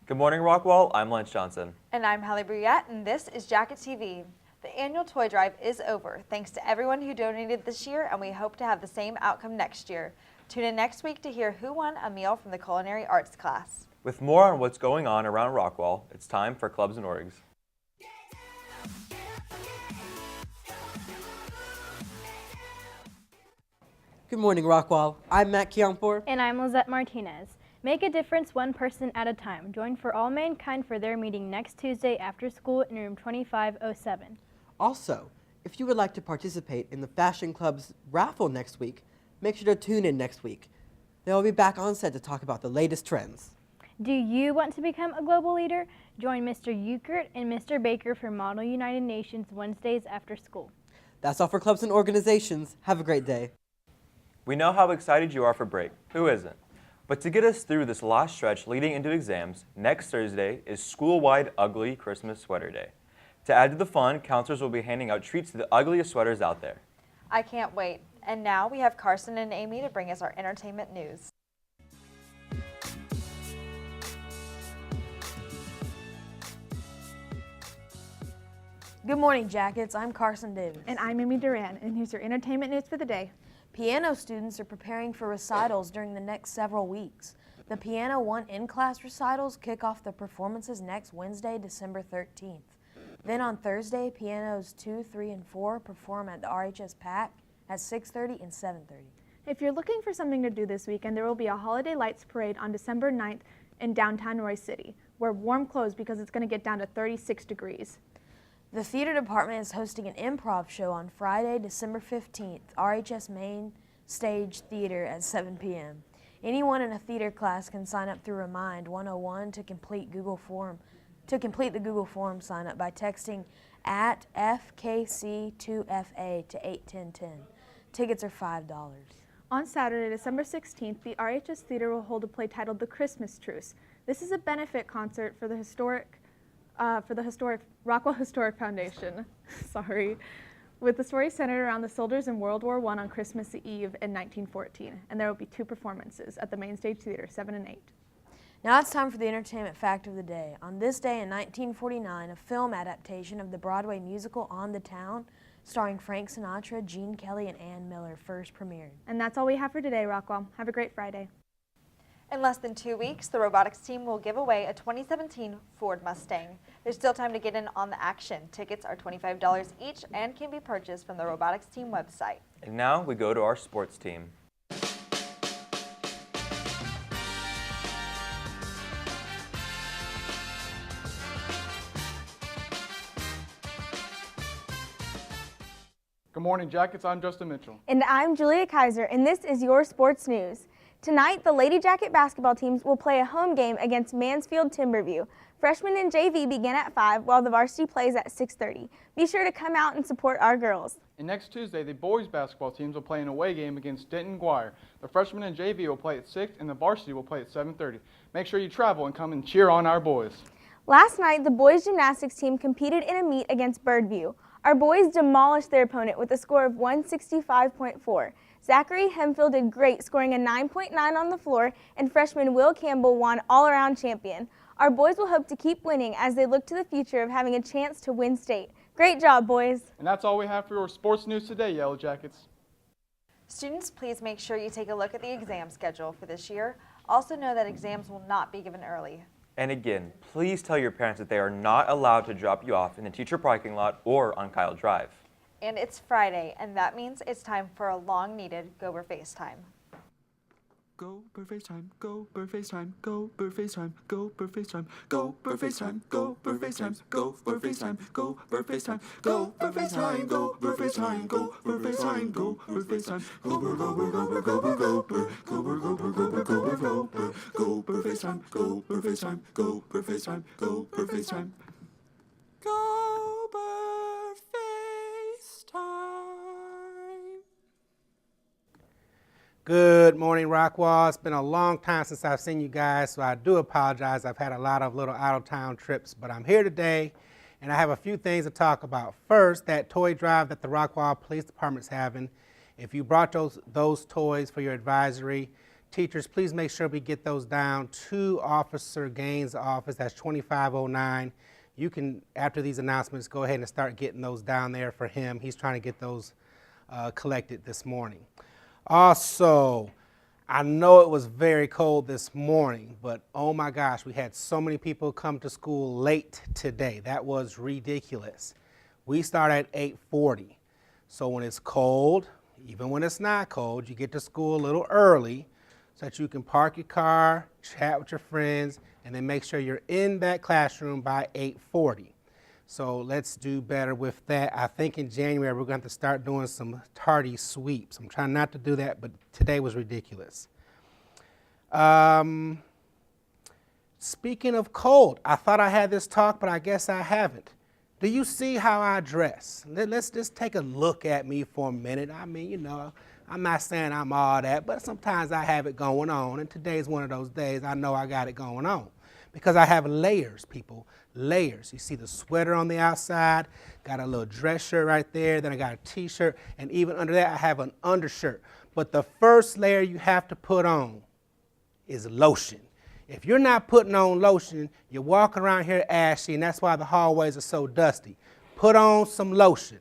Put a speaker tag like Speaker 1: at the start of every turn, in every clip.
Speaker 1: Good morning, Rockwall. I'm Lance Johnson.
Speaker 2: And I'm Hallie Briette, and this is Jacket TV. The annual toy drive is over. Thanks to everyone who donated this year, and we hope to have the same outcome next year. Tune in next week to hear who won a meal from the culinary arts class.
Speaker 1: With more on what's going on around Rockwall, it's time for Clubs and Orgs.
Speaker 3: Good morning, Rockwall. I'm Matt Kianfor.
Speaker 4: And I'm Lizette Martinez. Make a difference one person at a time. Join For All Mankind for their meeting next Tuesday after school in room 2507.
Speaker 3: Also, if you would like to participate in the Fashion Club's raffle next week, make sure to tune in next week. They will be back on set to talk about the latest trends.
Speaker 4: Do you want to become a global leader? Join Mr. Euchert and Mr. Baker for Model United Nations Wednesdays after school.
Speaker 3: That's all for clubs and organizations. Have a great day.
Speaker 1: We know how excited you are for break. Who isn't? But to get us through this last stretch leading into exams, next Thursday is school-wide Ugly Christmas Sweater Day. To add to the fun, counselors will be handing out treats to the ugliest sweaters out there.
Speaker 2: I can't wait. And now we have Carson and Amy to bring us our entertainment news.
Speaker 5: Good morning, Jackets. I'm Carson Davis.
Speaker 6: And I'm Amy Duran, and here's your entertainment news for the day.
Speaker 5: Piano students are preparing for recitals during the next several weeks. The Piano 1 in-class recitals kick off their performances next Wednesday, December 13th. Then on Thursday, Pianos 2, 3, and 4 perform at the RHS PAC at 6:30 and 7:30.
Speaker 6: If you're looking for something to do this weekend, there will be a holiday lights parade on December 9th in downtown Royce City. Wear warm clothes because it's going to get down to 36 degrees.
Speaker 5: The theater department is hosting an improv show on Friday, December 15th, RHS Main Stage Theater at 7 p.m. Anyone in a theater class can sign up through Remind 101 to complete the Google Form sign up by texting at FKC2FA to 81010. Tickets are $5.
Speaker 6: On Saturday, December 16th, the RHS Theater will hold a play titled The Christmas Truce. This is a benefit concert for the historic Rockwall Historic Foundation, with the story centered around the soldiers in World War I on Christmas Eve in 1914. And there will be 2 performances at the Main Stage Theater, 7 and 8.
Speaker 5: Now it's time for the entertainment fact of the day. On this day in 1949, a film adaptation of the Broadway musical On the Town, starring Frank Sinatra, Gene Kelly, and Ann Miller, first premiered.
Speaker 6: And that's all we have for today, Rockwall. Have a great Friday.
Speaker 2: In less than 2 weeks, the robotics team will give away a 2017 Ford Mustang. There's still time to get in on the action. Tickets are $25 each and can be purchased from the robotics team website.
Speaker 1: And now we go to our sports team.
Speaker 7: Good morning, Jackets. I'm Justin Mitchell.
Speaker 8: And I'm Julia Kaiser, and this is your sports news. Tonight, the Lady Jacket basketball teams will play a home game against Mansfield Timberview. Freshmen and JV begin at 5, while the varsity plays at 6:30. Be sure to come out and support our girls.
Speaker 7: And next Tuesday, the boys basketball teams will play an away game against Denton Guire. The freshmen and JV will play at 6, and the varsity will play at 7:30. Make sure you travel and come and cheer on our boys.
Speaker 8: Last night, the boys gymnastics team competed in a meet against Birdview. Our boys demolished their opponent with a score of 165.4. Zachary Hemfield did great, scoring a 9.9 on the floor, and freshman Will Campbell won all-around champion. Our boys will hope to keep winning as they look to the future of having a chance to win state. Great job, boys.
Speaker 7: And that's all we have for your sports news today, Yellow Jackets.
Speaker 2: Students, please make sure you take a look at the exam schedule for this year. Also know that exams will not be given early.
Speaker 1: And again, please tell your parents that they are not allowed to drop you off in the teacher parking lot or on Kyle Drive.
Speaker 2: And it's Friday, and that means it's time for a long-needed Go FaceTime.
Speaker 9: Go bird FaceTime, go bird FaceTime, go bird FaceTime, go bird FaceTime, go bird FaceTime, go bird FaceTime, go bird FaceTime, go bird FaceTime, go bird FaceTime, go bird FaceTime, go bird FaceTime, go bird FaceTime, go bird, go bird, go bird, go bird, go bird, go bird, go bird, go bird, go bird, go bird, go bird FaceTime, go bird FaceTime, go bird FaceTime, go bird FaceTime, go bird FaceTime.
Speaker 10: Good morning, Rockwall. It's been a long time since I've seen you guys, so I do apologize. I've had a lot of little out-of-town trips, but I'm here today, and I have a few things to talk about. First, that toy drive that the Rockwall Police Department's having. If you brought those toys for your advisory, Teachers, please make sure we get those down to Officer Gaines' office. That's 2509. You can, after these announcements, go ahead and start getting those down there for him. He's trying to get those collected this morning. Also, I know it was very cold this morning, but oh my gosh, we had so many people come to school late today. That was ridiculous. We start at 8:40. So when it's cold, even when it's not cold, you get to school a little early so that you can park your car, chat with your friends, and then make sure you're in that classroom by 8:40. So let's do better with that. I think in January we're going to have to start doing some tardy sweeps. I'm trying not to do that, but today was ridiculous. Speaking of cold, I thought I had this talk, but I guess I haven't. Do you see how I dress? Let's just take a look at me for a minute. I mean, you know, I'm not saying I'm all that, but sometimes I have it going on, and today's one of those days I know I got it going on. Because I have layers, people, layers. You see the sweater on the outside, got a little dress shirt right there, then I got a t-shirt, and even under that I have an undershirt. But the first layer you have to put on is lotion. If you're not putting on lotion, you're walking around here ashy, and that's why the hallways are so dusty. Put on some lotion.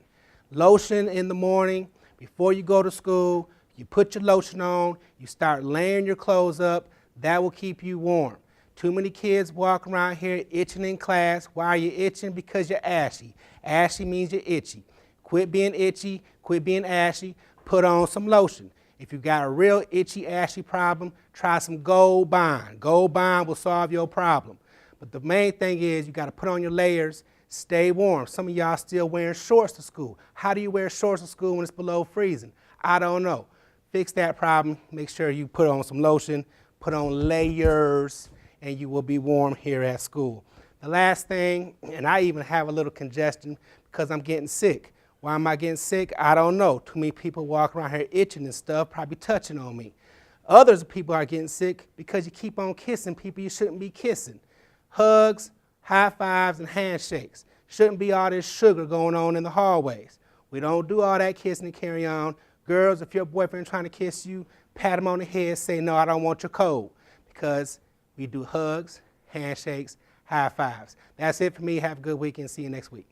Speaker 10: Lotion in the morning, before you go to school, you put your lotion on, you start layering your clothes up, that will keep you warm. Too many kids walk around here itching in class. Why are you itching? Because you're ashy. Ashy means you're itchy. Quit being itchy, quit being ashy, put on some lotion. If you've got a real itchy, ashy problem, try some Gold Bond. Gold Bond will solve your problem. But the main thing is you got to put on your layers, stay warm. Some of y'all still wearing shorts to school. How do you wear shorts to school when it's below freezing? I don't know. Fix that problem. Make sure you put on some lotion, put on layers, and you will be warm here at school. The last thing, and I even have a little congestion because I'm getting sick. Why am I getting sick? I don't know. Too many people walk around here itching and stuff, probably touching on me. Others people are getting sick because you keep on kissing people you shouldn't be kissing. Hugs, high fives, and handshakes. Shouldn't be all this sugar going on in the hallways. We don't do all that kissing and carry on. Girls, if your boyfriend trying to kiss you, pat him on the head, say, no, I don't want your cold, because we do hugs, handshakes, high fives. That's it for me. Have a good weekend. See you next week.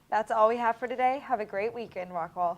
Speaker 2: That's all we have for today. Have a great weekend, Rockwall.